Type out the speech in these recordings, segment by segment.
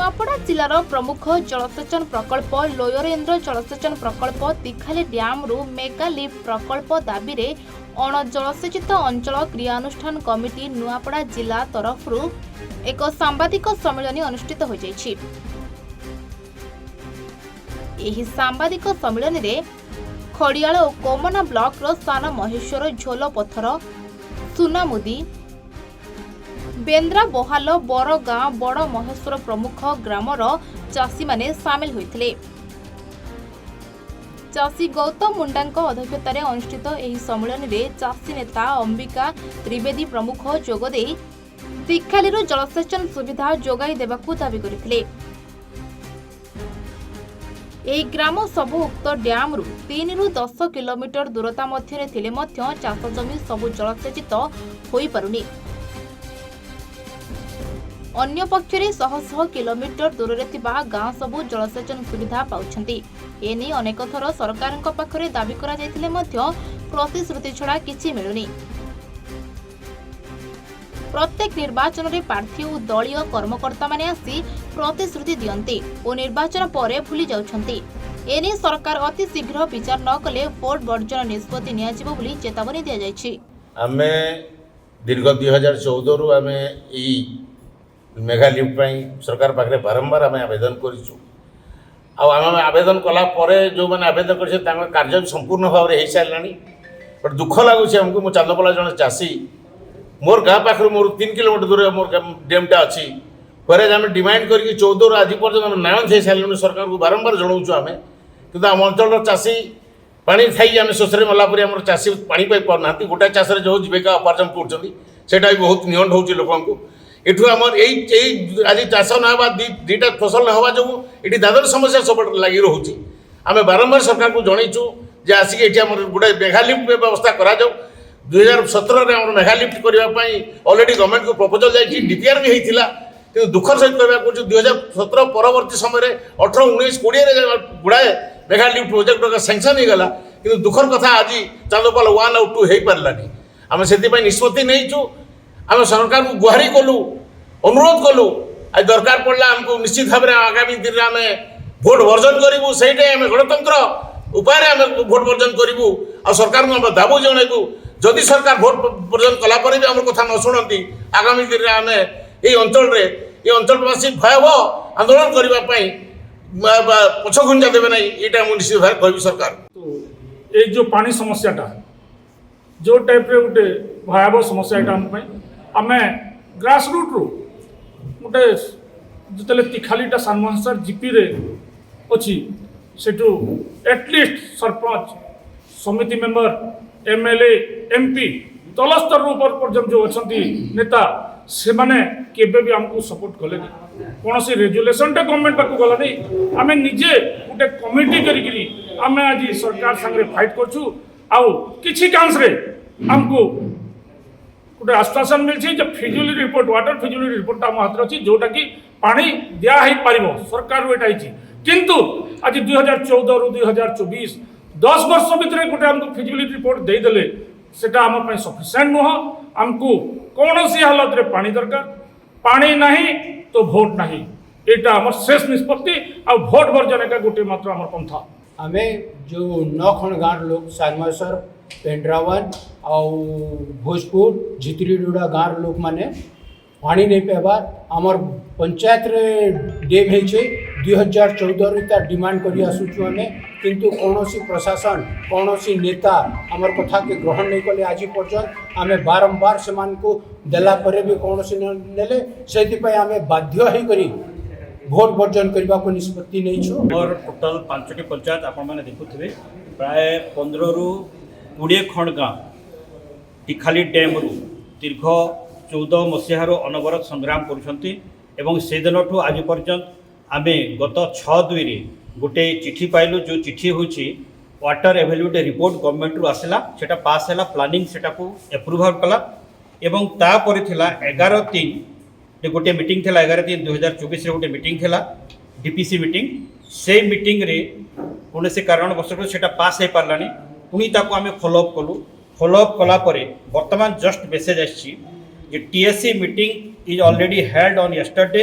नुआपड़ा जिलार प्रमुख जलसेचन प्रकल्प लोयरेन्द्र जलसेचन प्रकल्प तिखाली डैम रु मेगा लिफ्ट प्रकल्प दाबी रे अण जलसेचित अंचल क्रियानुष्ठान कमिटी नुआपड़ा जिला तरफ एक सांबादिक सम्मेलन अनुष्ठित हो जाइछि। एही सांबादिक सम्मेलन रे खड़ियाल और कोमना ब्लॉक रो सान महेश्वर झोल पत्थर सुनामुदी बेन्द्रा बहाल बरगाँ बड़ महेश्वर प्रमुख ग्रामर चाषी माने सामिल होइथिले। चाषी गौतम मुंडा अध्यक्षतार अनुष्ठित एही सम्मेलन में चाषी नेता अंबिका त्रिवेदी प्रमुख जोगदे तिखालीरू जलसेचन सुविधा जोगाई देबाकू दाबी करथिले। एही ग्राम सबु उक्त डैम रु 3 रु 10 किलोमीटर दूरता मध्य थिले मध्य चाष जमी सबु जलसेचित होई पारुनी। अन्य पक्षरे शह शह किलोमीटर दूर गाँ सबु जलसेचन सुविधा पाउछंती। एने अनेक थर सरकारक पाखरे दाबी करा जायतिले मध्य प्रतिश्रुति छड़ा किछि मिलुनी। प्रत्येक निर्वाचन रे प्रार्थी और दलीय कर्मकर्ता माने आसी प्रतिश्रुति दियंती और निर्वाचन परे भूली जाउछंती। एने सरकार अति शीघ्र विचार न कले वोट वर्जन निष्पत्ति नियाजिबो बोली चेतावनी दिया जायछि। आमे दीर्घ 2014 रु आमे ई मेगा लिफ्ट सरकार पाखे बारंबार आम आवेदन करूँ। आम आवेदन कला जो मैंने आवेदन कर कार्य संपूर्ण भाव में हो सारा बट दुख लगुच आमको मो चांदपला जन चाषी मोर गाँ पाखे मोर 3 किलोमीटर दूर मोर डैमटा अच्छी पर आम डिमांड करके 14 आज पर्यटन नायन हो सारे सरकार को बारंबार जनाऊँ आम कि आम अंचल चाषी पानी थी आम शोषे मलापर आम चाषी पानी पाई पाना गोटाए चाष जो जीविका उपार्जन करटा भी बहुत नियंट हो लोक एठू आमर आज चाष ना दुईटा फसल ना हवा जो ये दादर समस्या सब लगी रोचे आम बारंबार सरकार को जनईचु जे आसिक ये गोटे मेगा लिफ्ट व्यवस्था करा 2017 में मेगा लिफ्ट करने ऑलरेडी गवर्नमेंट को प्रपोजल जाइए डीपीआर भी होता कि दुखर सहित कहना 2017 परवर्ती समय 18, 19, 20 गुड़ाए मेगा लिफ्ट प्रोजेक्ट सैंक्शन हो गला कि दुखर कथा आज चांदपाल 1 और 2 हो पारानी आम से निष्पत्ति नहीं आम सरकार को गुहारी कलु अनुरोध कलु आज दरकार पड़ा आमको निश्चित भाव में आगामी दिन में आम भोट वर्जन करूँ से गणतंत्र उपाय आम भोट वर्जन करूँ आ सरकार को दाबू जनइबू जदि सरकार भोट वर्जन कलापर भी आम कथा न शुणती आगामी दिन में आम ये अंचलवासी भयावह आंदोलन करने पछ घुंचा देवे ना ये निश्चित भाव कह सरकार तो ये जो पानी समस्याटा जो टाइप रे गोटे भयावह समस्या यहाँ आम ग्रास रूट रू गोटे जो तिखालीटा सानमहसर जीपी रे अच्छी सेठू एटलिस्ट सरपंच समिति मेंबर एमएलए एमपी तल स्तर ऊपर पर्यटन जो अच्छा नेता से माने केबे भी आमको सपोर्ट कले कौन सी रेजुलेशनटा गवर्नमेंट पाक गला नहीं आम निजे गोटे कमिटी करी आम आज सरकार संगे फाइट करछु आउ किछि कांस रे आमको गोटे आश्वासन मिली feasibility report water feasibility report आम हाथ अच्छी जोटा कि पानी दिया ही पारिबो सरकार एटा होइछि किंतु आज 2014 रु 2024 10 वर्ष भितर गोटे आमको फिजिबिलिटी रिपोर्ट दे देले सेटा आम पई सफिशिएंट नुह आमको कौन सी हालत रे पानी दरकार पानी नहीं तो भोट नहीं एटा आम शेष निष्पत्ति आ भोट वर्जन का गोटे मात्र आम पंथा आमे जो 9 खंड गाँव लोग सानमहसर पेंड्रावन आउ भोजपुर झितरीडुड़ा गाँव लोक माने पानी नहीं पाइबार आमर पंचायत रे डेम होइछे 2014 रे ता डिमांड करी आसुछु आमे किंतु कौनसी प्रशासन कौनसी नेता आमर कथा के ग्रहण नहीं कले आज पर्यंत आमे बारंबार से मान को देला परे भी कौनसी नेले सेति पय आमे बाध्य होई करी भोट वर्जन करने को निष्पत्ति नहीं छु और टोटाल 5टी पंचायत आपण माने देखुथिबे प्राय 15 रु 20 खंड गाँव तिखाली डैम रु दीर्घ 14 मसीहार अनवरत संग्राम करुछंती एवं से दिन आज पर्यंत आमे गत 6/2 रे गोटे चिठी पाइलु जो चिठी होची वाटर एवेलेबिलिटी रिपोर्ट गवर्नमेंट रु आसला सेटा पास हैला प्लानिंग सेटा को अप्रूवल कला एवं तापर थिला 11/3 गोटे मीटिंग थिला 11/3/2024 रे गोटे मीटिंग थिला डीपीसी मीटिंग से मीटिंग रे कौन से कारणवश सेटा पास हो पारानी पुणी ताको आमे फॉलोअप कलु फॉलोअप कला परे वर्तमान जस्ट मेसेज आछि जे TSC meeting is already held on yesterday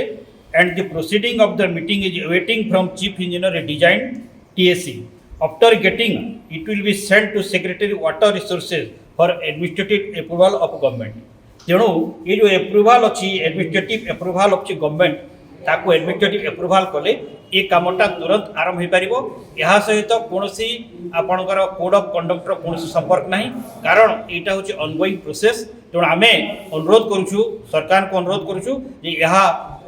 and the proceeding of the meeting is awaiting from Chief Engineer Design TSC. After getting, it will be sent to Secretary Water Resources for administrative approval of government. ତେଣୁ ये जो एप्रुवाल अच्छी administrative एप्रुवाल अच्छी government ताको administrative एप्रुवाल कले ये कामटा तुरंत आरंभ हो पार। यह सहित कौन आपणकर कोड ऑफ कंडक्टर कौन संपर्क नहीं, कारण यहाँ हूँ ऑनगोइंग प्रोसेस। तेणु आम अनुरोध करुचु सरकार को अनुरोध करुचु यह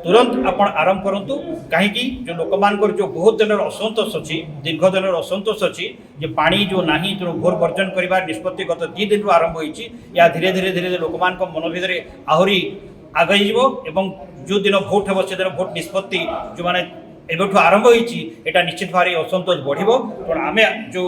तुरंत आपण आरंभ करंतु, कहीं जो लोक मानकर जो बहुत दिन असंतोष अच्छी दीर्घ दिन असंतोष अच्छी जे पानी जो नहीं तेणु घोर वर्जन कर निष्पत्ति गत 2 दिन आरंभ होती या धीरे धीरे धीरे धीरे लोक मान मन भितर आहरी आगे एवं जो दिन भोट हे से दिन भोट निष्पत्ति जो मैंने एबठू आरंभ होती है निश्चित भाव असंतोष बढ़ो। तेणु आम जो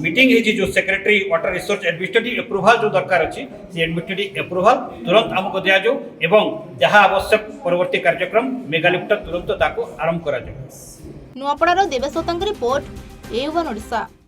मीटिंग है जो सेक्रेटरी वाटर रिसोर्स एडमिनिस्ट्रेटिव एप्रुवाल जो दरकार अच्छी से एडमिनिस्ट्रेटिव एप्रुवाल तुरंत आमको दि जाऊ एवं जहाँ आवश्यक परवर्ती कार्यक्रम मेगालिफ्ट तुरंत ताको आरंभ करा जाऊ। नुआपड़ार देवेश रिपोर्ट A1 ओडिशा।